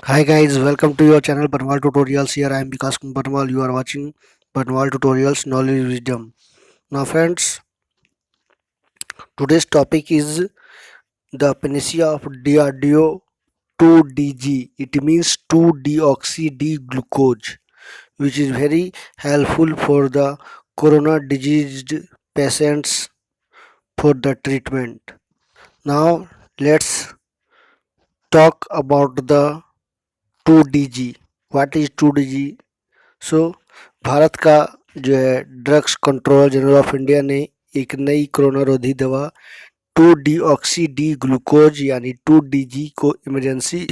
Hi guys, welcome to your channel Banwal Tutorials. Here I am Vikas Banwal. You are watching Banwal Tutorials Knowledge Wisdom. Now friends, today's topic is the panacea of DRDO 2DG. It means 2-deoxy-D-glucose, which is very helpful for the corona diseased patients for the treatment. Now let's talk about the 2DG. What is 2DG? सो भारत का जो है drugs controller general of India ने एक नई corona रोधी दवा 2-डीऑक्सी D glucose यानी 2DG को इमरजेंसी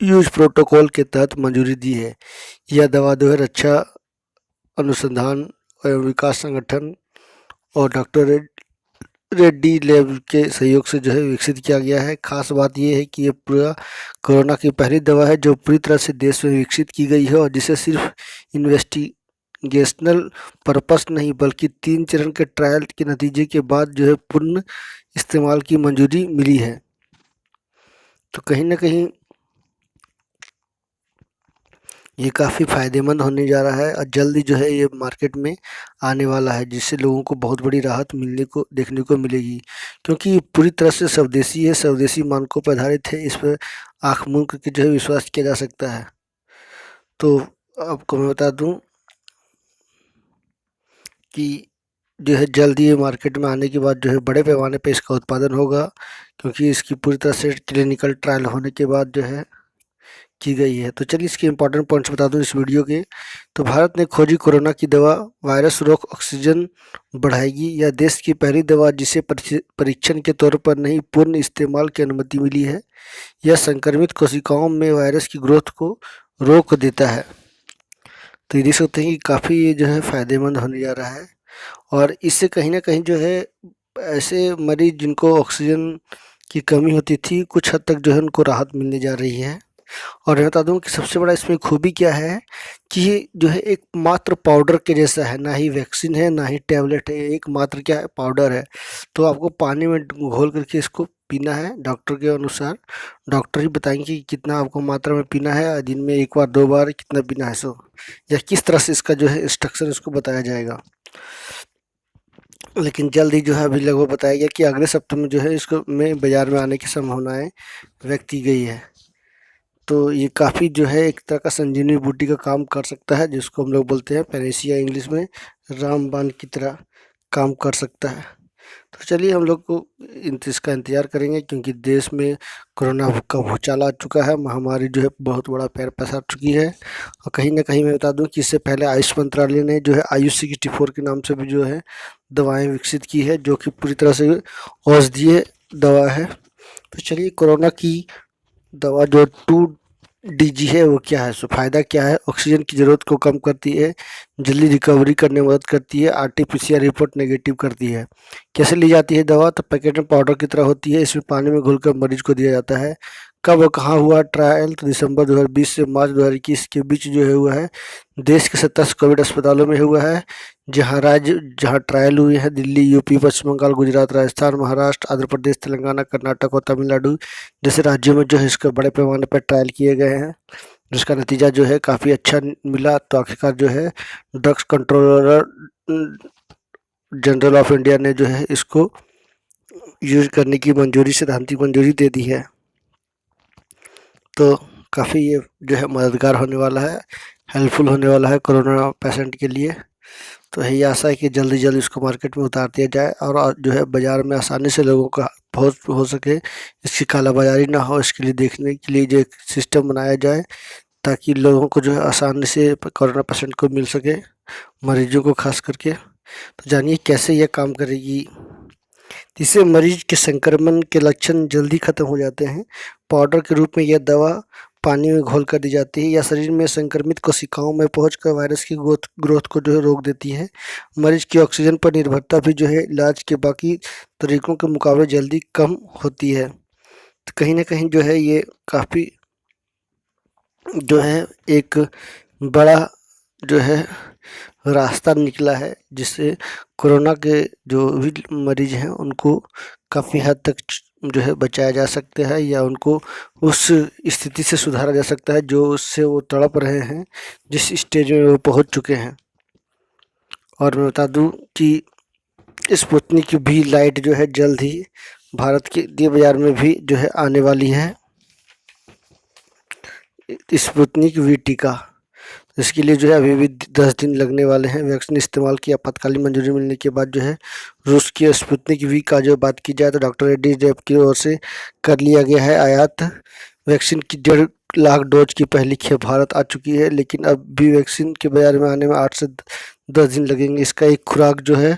यूज प्रोटोकॉल के तहत मंजूरी दी है। यह दवा जो है रक्षा अनुसंधान एवं विकास संगठन और डॉक्टर रेड्डी लैब के सहयोग से जो है विकसित किया गया है। खास बात यह है कि ये पूरा कोरोना की पहली दवा है जो पूरी तरह से देश में विकसित की गई है और जिसे सिर्फ इन्वेस्टिगेशनल पर्पस नहीं बल्कि 3 चरण के ट्रायल के नतीजे के बाद जो है पूर्ण इस्तेमाल की मंजूरी मिली है। तो कहीं ना कहीं ये काफ़ी फ़ायदेमंद होने जा रहा है और जल्दी जो है ये मार्केट में आने वाला है, जिससे लोगों को बहुत बड़ी राहत मिलने को देखने को मिलेगी, क्योंकि ये पूरी तरह से स्वदेशी है, स्वदेशी मानकों पर आधारित है। इस पर आँख मूंद करके जो है विश्वास किया जा सकता है। तो आपको मैं बता दूं कि जो है जल्दी ये मार्केट में आने के बाद जो है बड़े पैमाने पे इसका उत्पादन होगा, क्योंकि इसकी पूरी तरह से क्लिनिकल ट्रायल होने के बाद जो है की गई है। तो चलिए इसके इंपॉर्टेंट पॉइंट्स बता दूं इस वीडियो के। तो भारत ने खोजी कोरोना की दवा, वायरस रोग ऑक्सीजन बढ़ाएगी। यह देश की पहली दवा जिसे परीक्षण के तौर पर नहीं पूर्ण इस्तेमाल की अनुमति मिली है। यह संक्रमित कोशिकाओं में वायरस की ग्रोथ को रोक देता है। तो ये देख सकते हैं कि काफ़ी ये जो है फ़ायदेमंद होने जा रहा है और इससे कहीं ना कहीं जो है ऐसे मरीज जिनको ऑक्सीजन की कमी होती थी कुछ हद तक जो है उनको राहत मिलने जा रही है। और मैं बता दूं कि सबसे बड़ा इसमें खूबी क्या है कि ये जो है एक मात्र पाउडर के जैसा है, ना ही वैक्सीन है ना ही टैबलेट है, एक मात्र क्या है पाउडर है। तो आपको पानी में घोल करके इसको पीना है डॉक्टर के अनुसार। डॉक्टर ही बताएंगे कि कितना आपको मात्रा में पीना है, दिन में 1 बार 2 बार कितना पीना है, सो या किस तरह से इसका जो है इंस्ट्रक्शन इसको बताया जाएगा। लेकिन जल्द ही जो है अभी लगभग बताया गया कि अगले सप्ताह में जो है इसको में बाज़ार में आने की संभावनाएं व्यक्त की गई है। तो ये काफ़ी जो है एक तरह का संजीवनी बूटी का काम कर सकता है, जिसको हम लोग बोलते हैं पैरेसिया इंग्लिश में, रामबाण की तरह काम कर सकता है। तो चलिए हम लोग को इसका इंतज़ार करेंगे, क्योंकि देश में कोरोना का भूचाल आ चुका है, महामारी जो है बहुत बड़ा पैर पसार चुकी है। और कहीं ना कहीं मैं बता दूं कि इससे पहले आयुष मंत्रालय ने जो है आयुष 64 के नाम से भी जो है दवाएं विकसित की है, जो कि पूरी तरह से औषधीय दवा है। तो चलिए कोरोना की दवा जो 2DG है वो क्या है, सो फायदा क्या है। ऑक्सीजन की ज़रूरत को कम करती है, जल्दी रिकवरी करने में मदद करती है, RT-PCR रिपोर्ट नेगेटिव करती है। कैसे ली जाती है दवा, तो पैकेट में पाउडर की तरह होती है, इसमें पानी में घोलकर मरीज को दिया जाता है। कब और कहाँ हुआ ट्रायल, तो दिसंबर 2020 से मार्च 2021 के बीच जो है हुआ है। देश के 27 कोविड अस्पतालों में हुआ है। जहाँ ट्रायल हुए हैं दिल्ली, यूपी, पश्चिम बंगाल, गुजरात, राजस्थान, महाराष्ट्र, आंध्र प्रदेश, तेलंगाना, कर्नाटक और तमिलनाडु जैसे राज्यों में जो है इसके बड़े पैमाने पर ट्रायल किए गए हैं, जिसका नतीजा जो है काफ़ी अच्छा मिला। तो आखिरकार जो है drugs controller general of India ने जो है इसको यूज करने की मंजूरी, सैद्धांतिक मंजूरी दे दी है। तो काफ़ी ये जो है मददगार होने वाला है, हेल्पफुल होने वाला है कोरोना पेशेंट के लिए। तो यही आशा है कि जल्दी जल्दी इसको मार्केट में उतार दिया जाए और जो है बाज़ार में आसानी से लोगों का बहुत हो सके इसकी कालाबाजारी ना हो, इसके लिए देखने के लिए जो एक सिस्टम बनाया जाए, ताकि लोगों को जो है आसानी से कोरोना पेशेंट को मिल सके, मरीजों को खास करके। तो जानिए कैसे यह काम करेगी। इससे मरीज के संक्रमण के लक्षण जल्दी खत्म हो जाते हैं। पाउडर के रूप में यह दवा पानी में घोल कर दी जाती है या शरीर में संक्रमित कोशिकाओं में पहुंचकर वायरस की ग्रोथ को जो है रोक देती है। मरीज की ऑक्सीजन पर निर्भरता भी जो है इलाज के बाकी तरीकों के मुकाबले जल्दी कम होती है। तो कहीं ना कहीं जो है ये काफ़ी जो है एक बड़ा जो है रास्ता निकला है, जिससे कोरोना के जो भी मरीज हैं उनको काफ़ी हद तक जो है बचाया जा सकता है या उनको उस स्थिति से सुधारा जा सकता है जो उससे वो तड़प रहे हैं, जिस स्टेज में वो पहुंच चुके हैं। और मैं बता दूं कि स्पुतनिक भी लाइट जो है जल्द ही भारत के बाज़ार में भी जो है आने वाली है, स्पुतनिक वी टीका। इसके लिए जो है अभी भी 10 दिन लगने वाले हैं। वैक्सीन इस्तेमाल की आपातकालीन मंजूरी मिलने के बाद जो है रूस की स्पुतनिक वी का जो बात की जाए तो डॉक्टर रेड्डीज लैब की ओर से कर लिया गया है आयात। वैक्सीन की 1.5 लाख डोज की पहली खेप भारत आ चुकी है, लेकिन अब भी वैक्सीन के बाजार में आने में 8 से 10 दिन लगेंगे। इसका एक खुराक जो है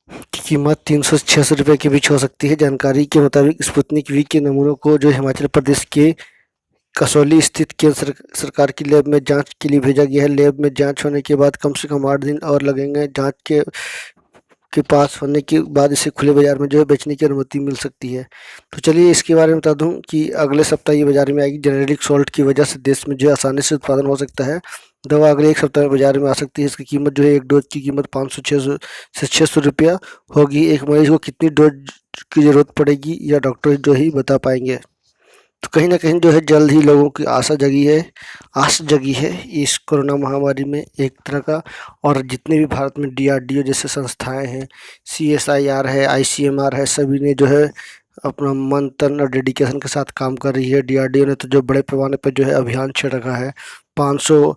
की कीमत 300 से 600 रुपये के बीच हो सकती है। जानकारी के मुताबिक स्पुतनिक वी के नमूनों को जो हिमाचल प्रदेश के कसौली स्थित केंद्र सरकार की लैब में जांच के लिए भेजा गया है। लैब में जांच होने के बाद कम से कम 8 दिन और लगेंगे। जांच के पास होने के बाद इसे खुले बाजार में जो है बेचने की अनुमति मिल सकती है। तो चलिए इसके बारे में बता दूं कि अगले सप्ताह ये बाजार में आएगी। जेनेरिक सॉल्ट की वजह से देश में जो है आसानी से उत्पादन हो सकता है। दवा अगले एक सप्ताह में बाजार में आ सकती है। इसकी कीमत जो है एक डोज की कीमत 500 से 600 रुपया होगी। एक मरीज को कितनी डोज की ज़रूरत पड़ेगी या डॉक्टर जो ही बता पाएंगे। तो कहीं ना कहीं जो है जल्द ही लोगों की आस जगी है इस कोरोना महामारी में एक तरह का। और जितने भी भारत में DRDO जैसे संस्थाएं हैं, CSIR है, ICMR है, सभी ने जो है अपना मन तन और डेडिकेशन के साथ काम कर रही है। DRDO ने तो जो बड़े पैमाने पर जो है अभियान छेड़ रखा है। 500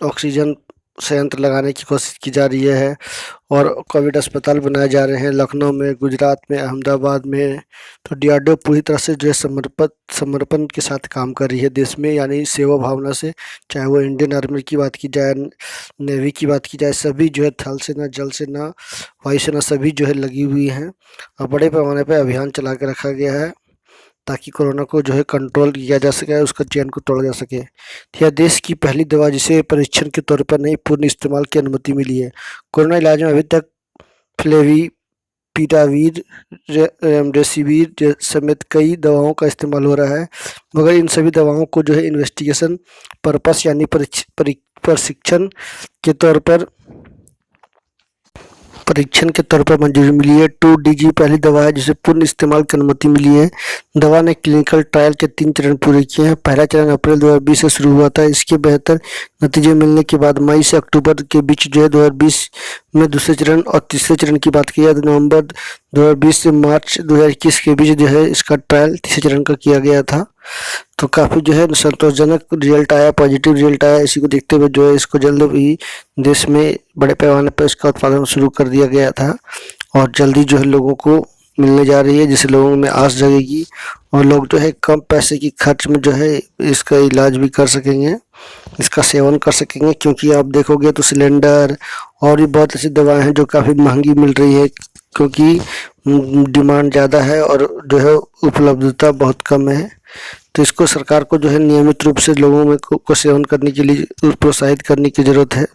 ऑक्सीजन संयंत्र लगाने की कोशिश की जा रही है और कोविड अस्पताल बनाए जा रहे हैं लखनऊ में, गुजरात में, अहमदाबाद में। तो DRDO पूरी तरह से जो है समर्पण के साथ काम कर रही है देश में, यानी सेवा भावना से। चाहे वो इंडियन आर्मी की बात की जाए, नेवी की बात की जाए, सभी जो है थल सेना, जल सेना, वायुसेना सभी जो है लगी हुई हैं और बड़े पैमाने पर अभियान चला के रखा गया है ताकि कोरोना को जो है कंट्रोल किया जा सके, उसका चैन को तोड़ा जा सके। यह देश की पहली दवा जिसे परीक्षण के तौर पर नहीं पूर्ण इस्तेमाल की अनुमति मिली है। कोरोना इलाज में अभी तक फ्लेविपिराविर, रेमडेसिविर समेत कई दवाओं का इस्तेमाल हो रहा है, मगर इन सभी दवाओं को जो है इन्वेस्टिगेशन पर्पस यानी परीक्षण के तौर पर मंजूरी मिली है। 2DG पहली दवा है जिसे पूर्ण इस्तेमाल की अनुमति मिली है। दवा ने क्लिनिकल ट्रायल के 3 चरण पूरे किए हैं। पहला चरण अप्रैल 2020 से शुरू हुआ था। इसके बेहतर नतीजे मिलने के बाद मई से अक्टूबर के बीच जो है 2020 में दूसरे चरण और तीसरे चरण की बात की जाए तो नवंबर 2020 से मार्च 2021 के बीच जो है इसका ट्रायल तीसरे चरण का किया गया था। तो काफ़ी जो है संतोषजनक रिजल्ट आया, पॉजिटिव रिजल्ट आया। इसी को देखते हुए जो है इसको जल्द ही देश में बड़े पैमाने पर इसका उत्पादन शुरू कर दिया गया था और जल्दी जो है लोगों को मिलने जा रही है, जिससे लोगों में आस जगेगी और लोग जो है कम पैसे की खर्च में जो है इसका इलाज भी कर सकेंगे, इसका सेवन कर सकेंगे। क्योंकि आप देखोगे तो सिलेंडर और भी बहुत ऐसी दवाएं हैं जो काफ़ी महंगी मिल रही है, क्योंकि डिमांड ज़्यादा है और जो है उपलब्धता बहुत कम है। तो इसको सरकार को जो है नियमित रूप से लोगों में को सेवन करने के लिए प्रोत्साहित करने की ज़रूरत है,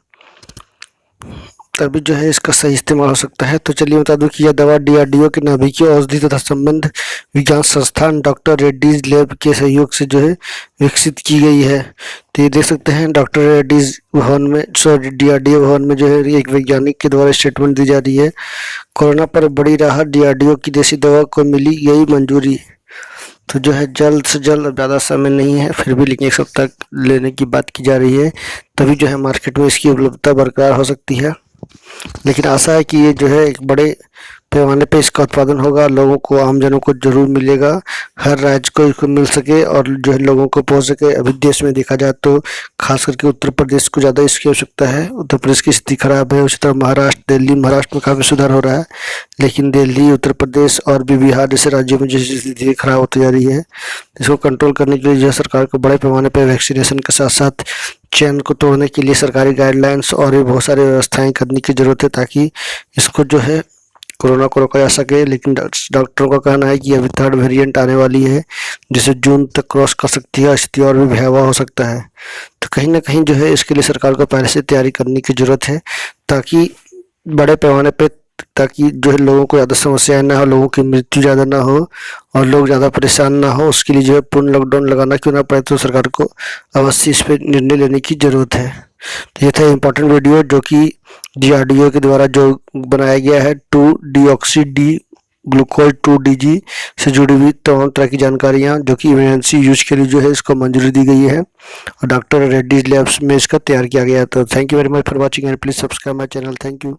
तभी जो है इसका सही इस्तेमाल हो सकता है। तो चलिए बता दूं कि यह दवा DRDO के नाभिकीय औषधि तथा संबंध विज्ञान संस्थान डॉक्टर रेड्डीज लैब के सहयोग से जो है विकसित की गई है। तो ये देख सकते हैं डॉक्टर रेड्डीज भवन में, DRDO भवन में जो है एक वैज्ञानिक के द्वारा स्टेटमेंट दी जा रही है। कोरोना पर बड़ी राहत, DRDO की देसी दवा को मिली गई मंजूरी। तो जो है जल्द से जल्द, अब ज़्यादा समय नहीं है फिर भी, लेकिन 1 सप्ताह लेने की बात की जा रही है, तभी जो है मार्केट में इसकी उपलब्धता बरकरार हो सकती है। लेकिन आशा है कि ये जो है एक बड़े पैमाने पे इसका उत्पादन होगा, लोगों को, आमजनों को जरूर मिलेगा, हर राज्य को इसको मिल सके और जो है लोगों को पहुंच सके। अभी देश में देखा जाए तो खास करके उत्तर प्रदेश को ज़्यादा इसकी आवश्यकता है। उत्तर प्रदेश की स्थिति खराब है, उसी तरह महाराष्ट्र, दिल्ली, महाराष्ट्र में काफ़ी सुधार हो रहा है, लेकिन दिल्ली, उत्तर प्रदेश और भी बिहार जैसे राज्यों में जैसी स्थिति खराब होती जा रही है, इसको कंट्रोल करने के लिए जो है सरकार को बड़े पैमाने पर वैक्सीनेशन के साथ साथ चैन को तोड़ने के लिए सरकारी गाइडलाइंस और भी बहुत सारी व्यवस्थाएं करने की ज़रूरत है, ताकि इसको जो है कोरोना को रोका जा सके। लेकिन डॉक्टरों का कहना है कि अभी 3rd वेरिएंट आने वाली है जिसे जून तक क्रॉस कर सकती है, स्थिति और भी भयावह हो सकता है। तो कहीं ना कहीं जो है इसके लिए सरकार को पहले से तैयारी करने की ज़रूरत है, ताकि बड़े पैमाने पे, ताकि जो है लोगों को ज़्यादा समस्याएं ना हो, लोगों की मृत्यु ज़्यादा ना हो और लोग ज़्यादा परेशान ना हो। उसके लिए जो है पूर्ण लॉकडाउन लगाना क्यों ना पड़े, तो सरकार को अवश्य इस पर निर्णय लेने की ज़रूरत है। तो ये था इम्पोर्टेंट वीडियो जो कि DRDO के द्वारा जो बनाया गया है 2-deoxy-D ग्लूकोज 2 DG से जुड़ी हुई तमाम तरह की जानकारियाँ जो कि इमरजेंसी यूज के लिए जो है इसको मंजूरी दी गई है और डॉक्टर रेड्डीज लैब्स में इसका तैयार किया गया है। तो thank you very much for watching and please subscribe my channel. Thank you.